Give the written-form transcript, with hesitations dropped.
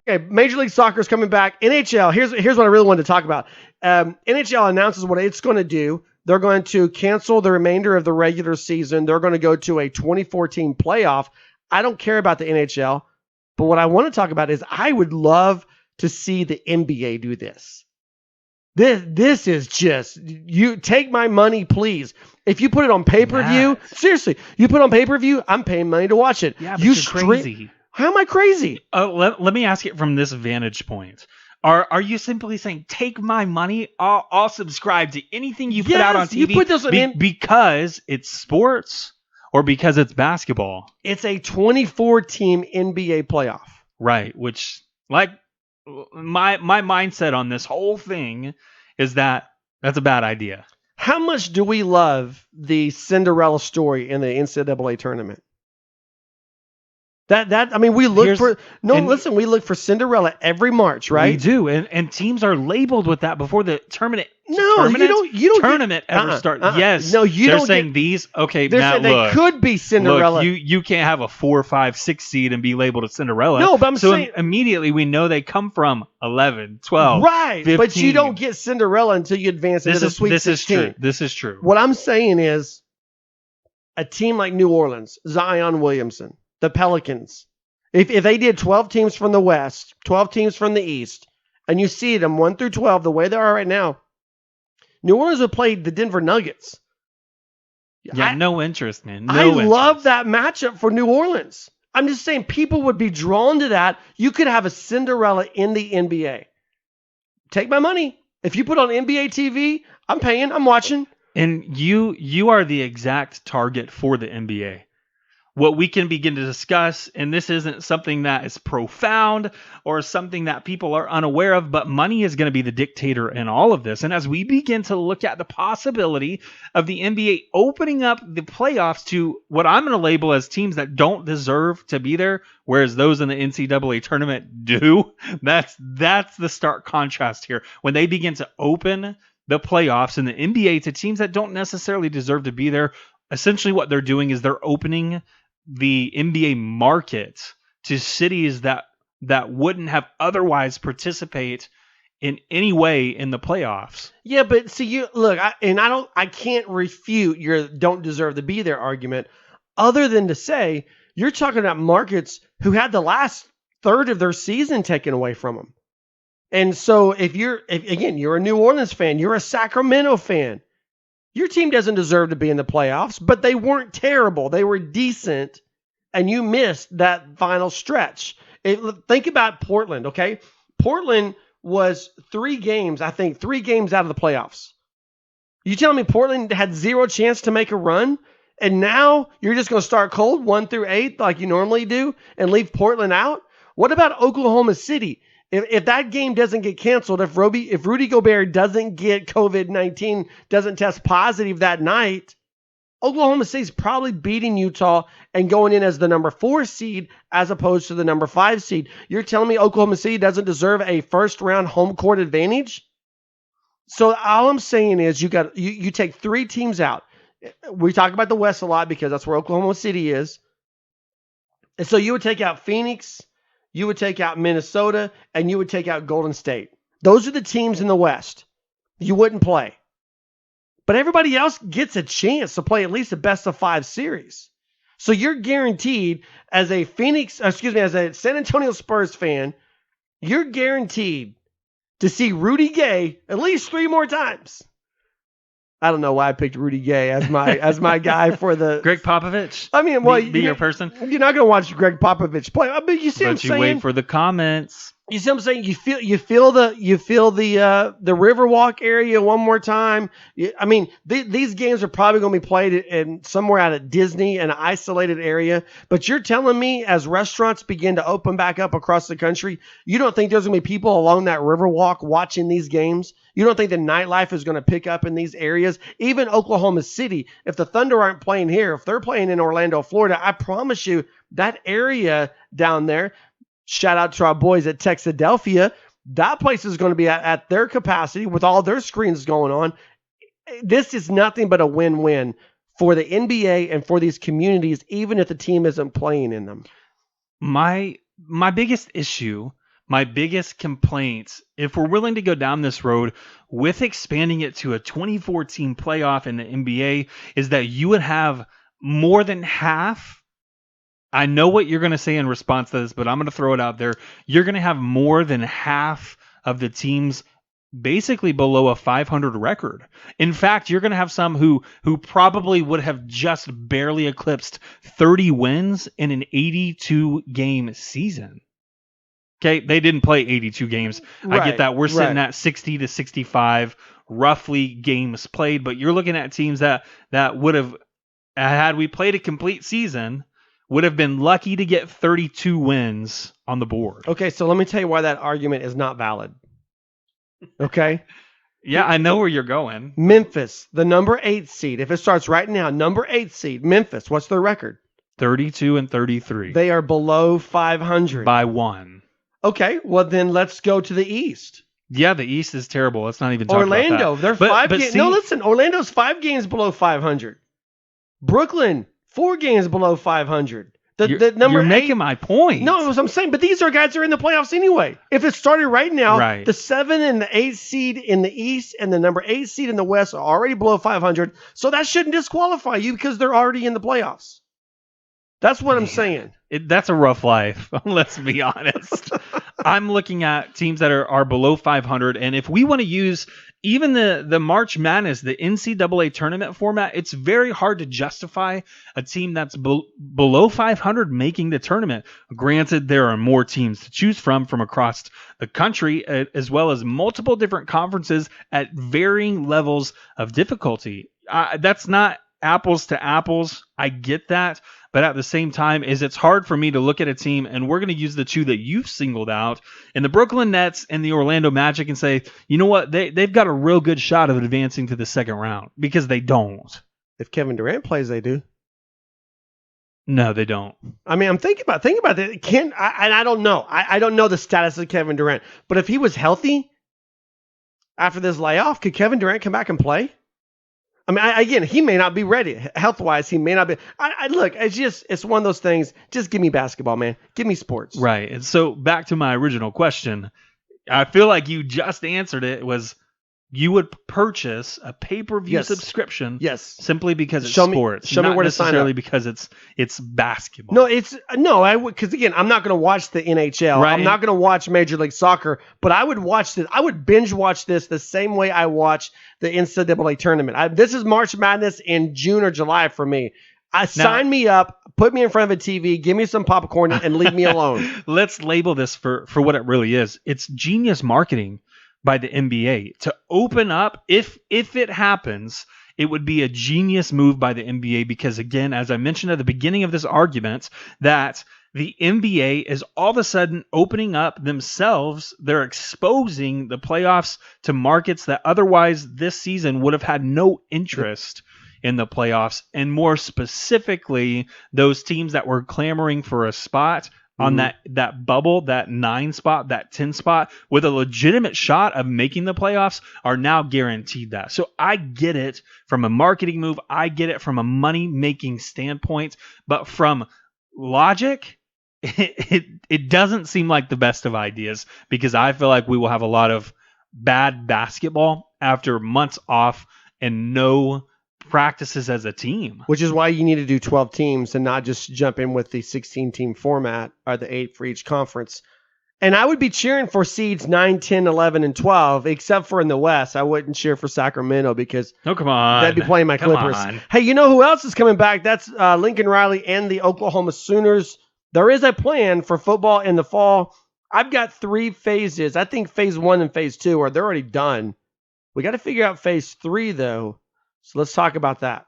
Okay, Major League Soccer is coming back. NHL, here's what I really wanted to talk about. NHL announces what it's going to do. They're going to cancel the remainder of the regular season. They're going to go to a 2014 playoff. I don't care about the NHL, but what I want to talk about is I would love to see the NBA do this. This is just, you take my money, please. If you put it on pay-per-view, seriously, you put it on pay-per-view, I'm paying money to watch it. Yeah, but you're crazy. How am I crazy? Let me ask it from this vantage point. Are you simply saying, take my money, I'll subscribe to anything you put out on TV you put this because it's sports or because it's basketball? It's a 24-team NBA playoff. Right, which, like, my mindset on this whole thing is that's a bad idea. How much do we love the Cinderella story in the NCAA tournament? We look we look for Cinderella every March, right? We do, and teams are labeled with that before the tournament. No, you don't tournament ever start. Yes, no, you they're don't. Saying these. Okay, they're Matt, saying they could be Cinderella. Look, you can't have a 4, 5, 6 seed and be labeled a Cinderella. No, but I'm saying immediately we know they come from 11, 12, right? 15. But you don't get Cinderella until you advance into the Sweet 16. This is true. What I'm saying is, a team like New Orleans, Zion Williamson, the Pelicans. If they did 12 teams from the West, 12 teams from the East, and you see them 1 through 12 the way they are right now, New Orleans would play the Denver Nuggets. Yeah, no interest, man. I love that matchup for New Orleans. I'm just saying people would be drawn to that. You could have a Cinderella in the NBA. Take my money. If you put on NBA TV, I'm paying, I'm watching. And you are the exact target for the NBA. What we can begin to discuss, and this isn't something that is profound or something that people are unaware of, but money is going to be the dictator in all of this. And as we begin to look at the possibility of the NBA opening up the playoffs to what I'm going to label as teams that don't deserve to be there, whereas those in the NCAA tournament do, that's the stark contrast here. When they begin to open the playoffs in the NBA to teams that don't necessarily deserve to be there, essentially what they're doing is they're opening the NBA market to cities that wouldn't have otherwise participate in any way in the playoffs. Yeah, but see, you look, I can't refute your don't deserve to be there argument, other than to say you're talking about markets who had the last third of their season taken away from them. And so if you're a New Orleans fan, you're a Sacramento fan, your team doesn't deserve to be in the playoffs, but they weren't terrible. They were decent, and you missed that final stretch. Think about Portland, okay? Portland was 3 games out of the playoffs. You telling me Portland had 0 chance to make a run, and now you're just going to start cold 1 through 8 like you normally do and leave Portland out? What about Oklahoma City? If that game doesn't get canceled, if Rudy Gobert doesn't get COVID-19, doesn't test positive that night, Oklahoma City's probably beating Utah and going in as the number 4 seed as opposed to the number 5 seed. You're telling me Oklahoma City doesn't deserve a first-round home court advantage? So all I'm saying is you take 3 teams out. We talk about the West a lot because that's where Oklahoma City is. And so you would take out Phoenix, you would take out Minnesota, and you would take out Golden State. Those are the teams in the West you wouldn't play. But everybody else gets a chance to play at least a best of 5 series. So you're guaranteed as a San Antonio Spurs fan, you're guaranteed to see Rudy Gay at least 3 more times. I don't know why I picked Rudy Gay as my guy for the Greg Popovich. I mean, well, be your person. You're not going to watch Greg Popovich play. I mean, you see what I'm saying? Wait for the comments. You see what I'm saying? You feel the Riverwalk area one more time. These games are probably going to be played in somewhere out at Disney, an isolated area. But you're telling me as restaurants begin to open back up across the country, you don't think there's going to be people along that Riverwalk watching these games? You don't think the nightlife is going to pick up in these areas? Even Oklahoma City, if the Thunder aren't playing here, if they're playing in Orlando, Florida, I promise you that area down there, shout out to our boys at Texadelphia, that place is going to be at their capacity with all their screens going on. This is nothing but a win-win for the NBA and for these communities, even if the team isn't playing in them? My biggest issue, my biggest complaints, if we're willing to go down this road with expanding it to a 24-team playoff in the NBA, is that you would have more than half. I know what you're going to say in response to this, but I'm going to throw it out there. You're going to have more than half of the teams basically below a 500 record. In fact, you're going to have some who probably would have just barely eclipsed 30 wins in an 82 game season. Okay, they didn't play 82 games. Right, I get that. We're sitting right. at 60 to 65 roughly games played, but you're looking at teams that would have, had we played a complete season, would have been lucky to get 32 wins on the board. Okay, so let me tell you why that argument is not valid. Okay? Yeah, I know where you're going. Memphis, the number 8 seed. If it starts right now, number 8 seed, Memphis, what's their record? 32 and 33. They are below 500. By one. Okay, well then let's go to the East. Yeah, the East is terrible. Let's not even talk Orlando, about that. they're But- 5 but games. see- No, listen, Orlando's 5 games below 500. Brooklyn, 4 games below 500. The number you're 8, making my point. No, that's what I'm saying. But these are guys that are in the playoffs anyway. If it started right now, Right. the 7 and the 8 seed in the East and the number 8 seed in the West are already below 500. So that shouldn't disqualify you because they're already in the playoffs. That's what I'm saying. That's a rough life. Let's be honest. I'm looking at teams that are below 500, and if we want to use even the March Madness, the NCAA tournament format, it's very hard to justify a team that's below 500 making the tournament. Granted, there are more teams to choose from across the country, as well as multiple different conferences at varying levels of difficulty. That's not apples to apples. I get that. But at the same time, it's hard for me to look at a team, and we're going to use the two that you've singled out, in the Brooklyn Nets and the Orlando Magic, and say, you know what, they've got a real good shot of advancing to the second round, because they don't. If Kevin Durant plays, they do. No, they don't. I mean, I'm thinking about that. I don't know. I don't know the status of Kevin Durant, but if he was healthy after this layoff, could Kevin Durant come back and play? I mean, again, he may not be ready health-wise. He may not be. Look, it's one of those things. Just give me basketball, man. Give me sports. Right. And so back to my original question, I feel like you just answered it. Was you would purchase a pay-per-view subscription? Yes. Simply because it's Show me sports, where not to sign necessarily up. because it's basketball. No, I would, because again, I'm not going to watch the NHL. Right. I'm not going to watch Major League Soccer, but I would watch this. I would binge watch this the same way I watch the NCAA tournament. This is March Madness in June or July for me. Sign me up, put me in front of a TV, give me some popcorn, and leave me alone. Let's label this for what it really is. It's genius marketing by the NBA to open up. If it happens, it would be a genius move by the NBA, because again, as I mentioned at the beginning of this argument, that the NBA is all of a sudden opening up themselves. They're exposing the playoffs to markets that otherwise this season would have had no interest in the playoffs, and more specifically, those teams that were clamoring for a spot on that bubble, that 9 spot, that 10 spot, with a legitimate shot of making the playoffs, are now guaranteed that. So I get it from a marketing move. I get it from a money-making standpoint. But from logic, it doesn't seem like the best of ideas, because I feel like we will have a lot of bad basketball after months off and no practices as a team. Which is why you need to do 12 teams and not just jump in with the 16-team format, or the 8 for each conference. And I would be cheering for seeds 9, 10, 11, and 12, except for in the West. I wouldn't cheer for Sacramento, because come on, they'd be playing my Clippers. Hey, you know who else is coming back? That's Lincoln Riley and the Oklahoma Sooners. There is a plan for football in the fall. I've got 3 phases. I think phase 1 and phase 2 they're already done. We got to figure out phase 3, though. So let's talk about that.